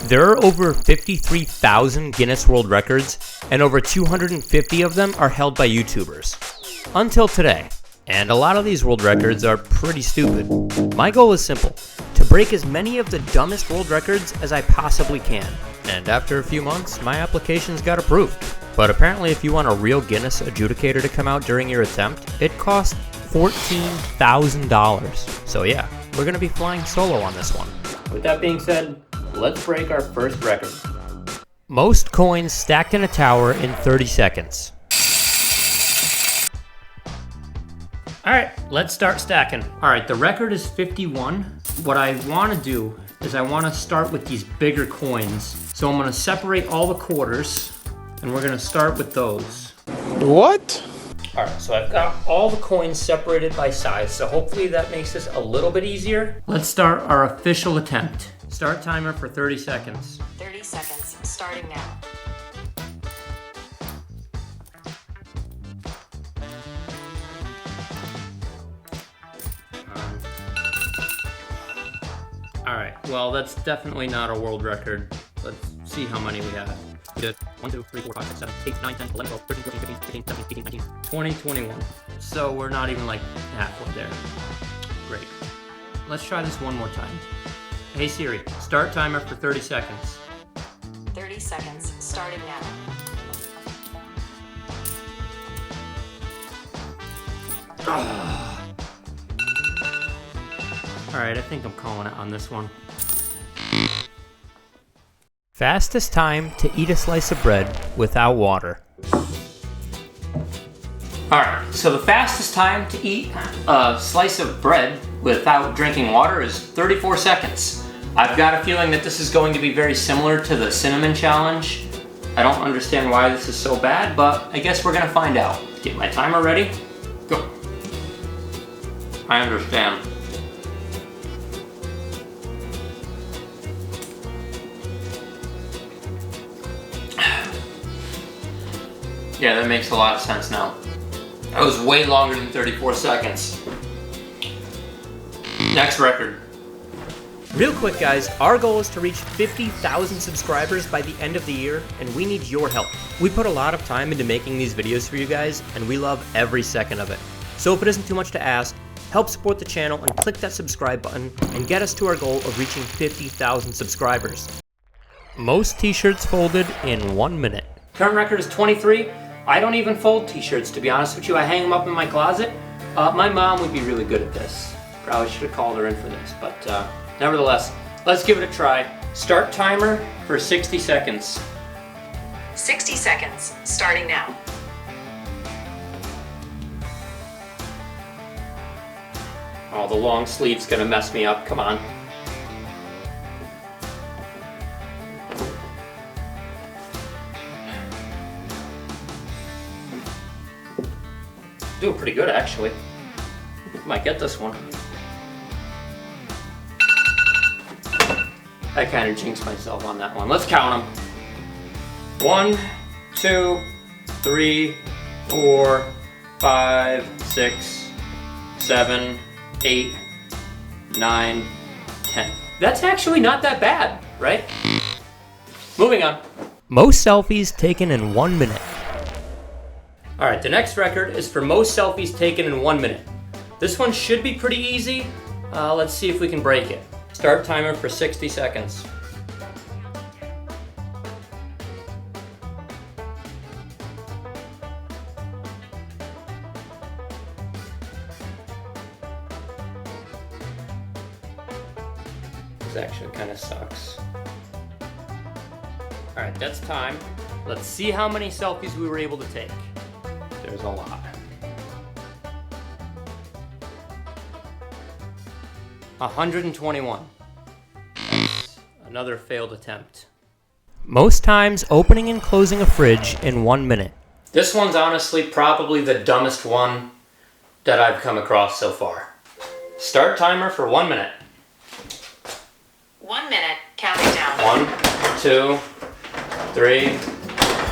There are over 53,000 Guinness World Records, and over 250 of them are held by YouTubers. Until today. And a lot of these world records are pretty stupid. My goal is simple, to break as many of the dumbest world records as I possibly can. And after a few months, my applications got approved. But apparently if you want a real Guinness adjudicator to come out during your attempt, it costs $14,000. So yeah, we're gonna be flying solo on this one. With that being said, let's break our first record. Most coins stacked in a tower in 30 seconds. Alright, let's start stacking. Alright, the record is 51. What I want to do is I want to start with these bigger coins. So I'm going to separate all the quarters, and we're going to start with those. What? Alright, so I've got all the coins separated by size, so hopefully that makes this a little bit easier. Let's start our official attempt. Start timer for 30 seconds. 30 seconds, starting now. Alright, well that's definitely not a world record. Let's see how many we have. We did 1, 2, 3, 4, 5, 6, 7, 8, 9, 10, 11, 12, 13, 14, 15, 16, 17, 18, 19, 20, 21. So we're not even like halfway there. Great. Let's try this one more time. Hey Siri, start timer for 30 seconds. 30 seconds, starting now. Alright, I think I'm calling it on this one. Fastest time to eat a slice of bread without water. Alright, so the fastest time to eat a slice of bread without drinking water is 34 seconds. I've got a feeling that this is going to be very similar to the cinnamon challenge. I don't understand why this is so bad, but I guess we're gonna find out. Get my timer ready. Go. I understand. Yeah, that makes a lot of sense now. That was way longer than 34 seconds. Next record. Real quick guys, our goal is to reach 50,000 subscribers by the end of the year, and we need your help. We put a lot of time into making these videos for you guys, and we love every second of it. So if it isn't too much to ask, help support the channel and click that subscribe button and get us to our goal of reaching 50,000 subscribers. Most t-shirts folded in 1 minute. Current record is 23. I don't even fold t-shirts, to be honest with you. I hang them up in my closet. My mom would be really good at this. Probably should have called her in for this, but nevertheless, let's give it a try. Start timer for 60 seconds. 60 seconds, starting now. Oh, the long sleeve's gonna mess me up, come on. Doing pretty good actually. Might get this one. I kind of jinxed myself on that one. Let's count them. 1, 2, 3, 4, 5, 6, 7, 8, 9, 10. That's actually not that bad, right? Moving on. Most selfies taken in 1 minute. Alright, the next record is for most selfies taken in 1 minute. This one should be pretty easy. Let's see if we can break it. Start timer for 60 seconds. This actually kind of sucks. Alright, that's time. Let's see how many selfies we were able to take. There's a lot. 121. That's another failed attempt. Most times opening and closing a fridge in 1 minute. This one's honestly probably the dumbest one that I've come across so far. Start timer for 1 minute. 1 minute, counting down. 1, 2, 3,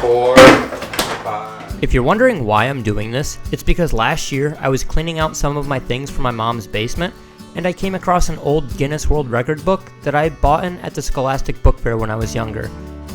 4, 5. If you're wondering why I'm doing this, it's because last year I was cleaning out some of my things from my mom's basement, and I came across an old Guinness World Record book that I bought in at the Scholastic Book Fair when I was younger,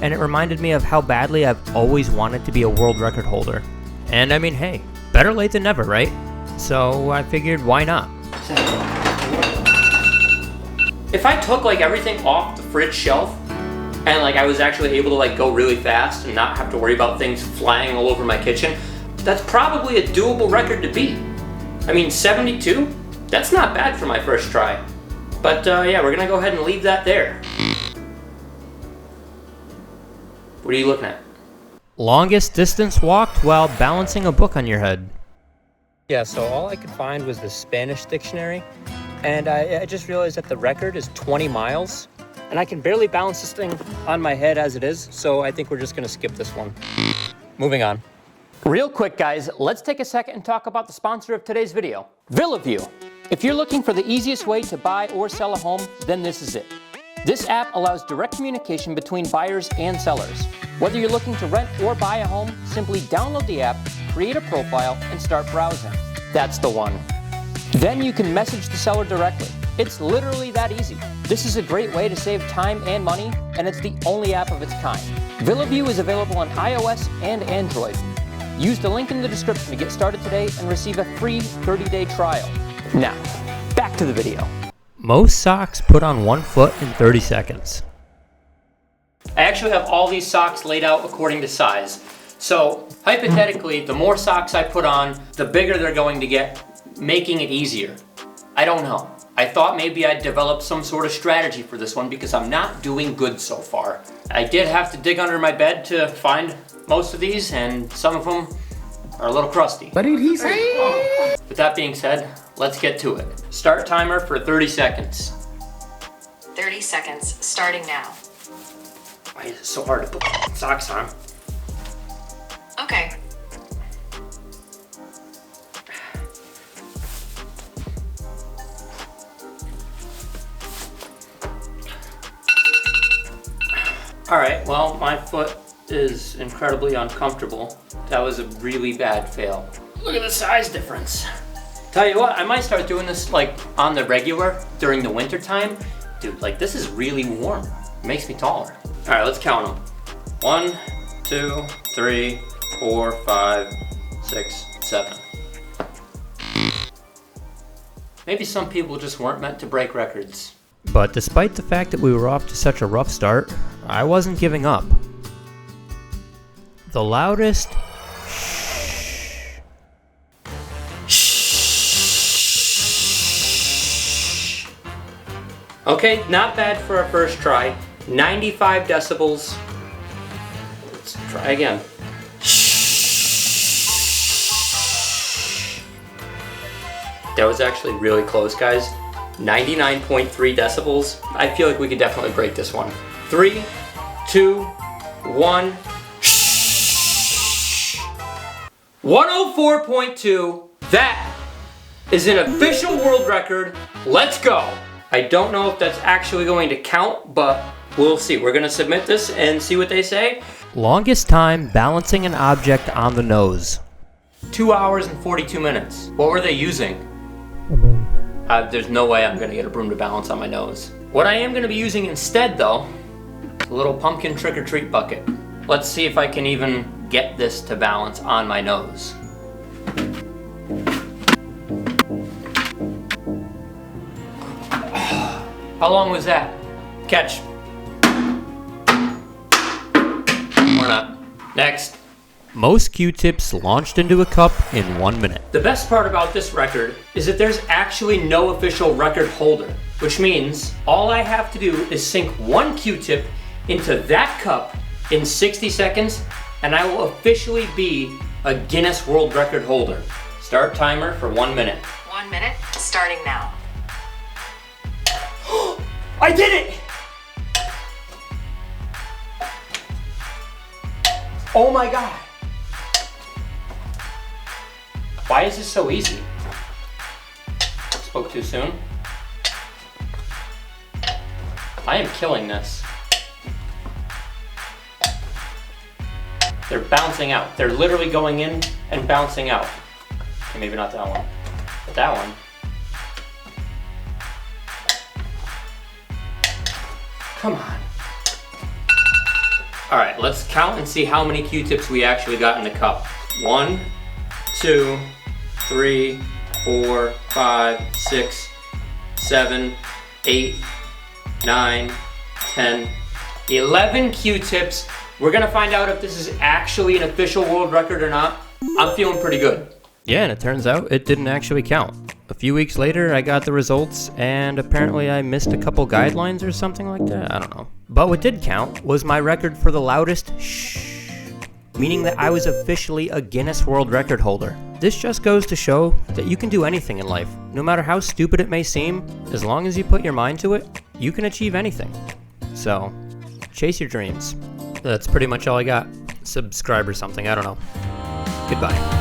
and it reminded me of how badly I've always wanted to be a world record holder. And I mean, hey, better late than never, right? So I figured, why not? If I took like everything off the fridge shelf and like I was actually able to like go really fast and not have to worry about things flying all over my kitchen, that's probably a doable record to beat. I mean, 72? That's not bad for my first try. But yeah, we're gonna go ahead and leave that there. What are you looking at? Longest distance walked while balancing a book on your head. Yeah, so all I could find was the Spanish dictionary, and I just realized that the record is 20 miles, and I can barely balance this thing on my head as it is, so I think we're just gonna skip this one. Moving on. Real quick, guys, let's take a second and talk about the sponsor of today's video, VillaView. If you're looking for the easiest way to buy or sell a home, then this is it. This app allows direct communication between buyers and sellers. Whether you're looking to rent or buy a home, simply download the app, create a profile, and start browsing. That's the one. Then you can message the seller directly. It's literally that easy. This is a great way to save time and money, and it's the only app of its kind. VillaView is available on iOS and Android. Use the link in the description to get started today and receive a free 30-day trial. Now, back to the video. Most socks put on one foot in 30 seconds. I actually have all these socks laid out according to size. So, hypothetically, the more socks I put on, the bigger they're going to get, making it easier. I don't know. I thought maybe I'd develop some sort of strategy for this one because I'm not doing good so far. I did have to dig under my bed to find most of these, and some of them are a little crusty. What did he say? With that being said, let's get to it. Start timer for 30 seconds. 30 seconds, starting now. Why is it so hard to put socks on? Okay. Alright, well, my foot is incredibly uncomfortable. That was a really bad fail. Look at the size difference. Tell you what, I might start doing this like on the regular during the winter time. Dude, like this is really warm. It makes me taller. Alright, let's count them. 1, 2, 3, 4, 5, 6, 7. Maybe some people just weren't meant to break records. But despite the fact that we were off to such a rough start, I wasn't giving up. The loudest Okay, not bad for our first try. 95 decibels. Let's try again. That was actually really close, guys. 99.3 decibels. I feel like we could definitely break this one. 3, 2, 1. 104.2. That is an official world record. Let's go. I don't know if that's actually going to count, but we'll see. We're gonna submit this and see what they say. Longest time balancing an object on the nose. 2 hours and 42 minutes. What were they using? There's no way I'm gonna get a broom to balance on my nose. What I am gonna be using instead though, is a little pumpkin trick-or-treat bucket. Let's see if I can even get this to balance on my nose. How long was that? Catch. Or not. Next. Most Qtips launched into a cup in 1 minute. The best part about this record is that there's actually no official record holder, which means all I have to do is sink one Qtip into that cup in 60 seconds, and I will officially be a Guinness World Record holder. Start timer for 1 minute. 1 minute, starting now. I did it! Oh my god. Why is this so easy? Spoke too soon. I am killing this. They're bouncing out. They're literally going in and bouncing out. Okay, maybe not that one, but that one. Come on. All right, let's count and see how many Q-tips we actually got in the cup. 1, 2, 3, 4, 5, 6, 7, 8, 9, 10, 11 Q-tips. We're gonna find out if this is actually an official world record or not. I'm feeling pretty good. Yeah, and it turns out it didn't actually count. A few weeks later, I got the results, and apparently I missed a couple guidelines or something like that. I don't know. But what did count was my record for the loudest shh, meaning that I was officially a Guinness World Record holder. This just goes to show that you can do anything in life. No matter how stupid it may seem, as long as you put your mind to it, you can achieve anything. So, chase your dreams. That's pretty much all I got. Subscribe or something, I don't know. Goodbye.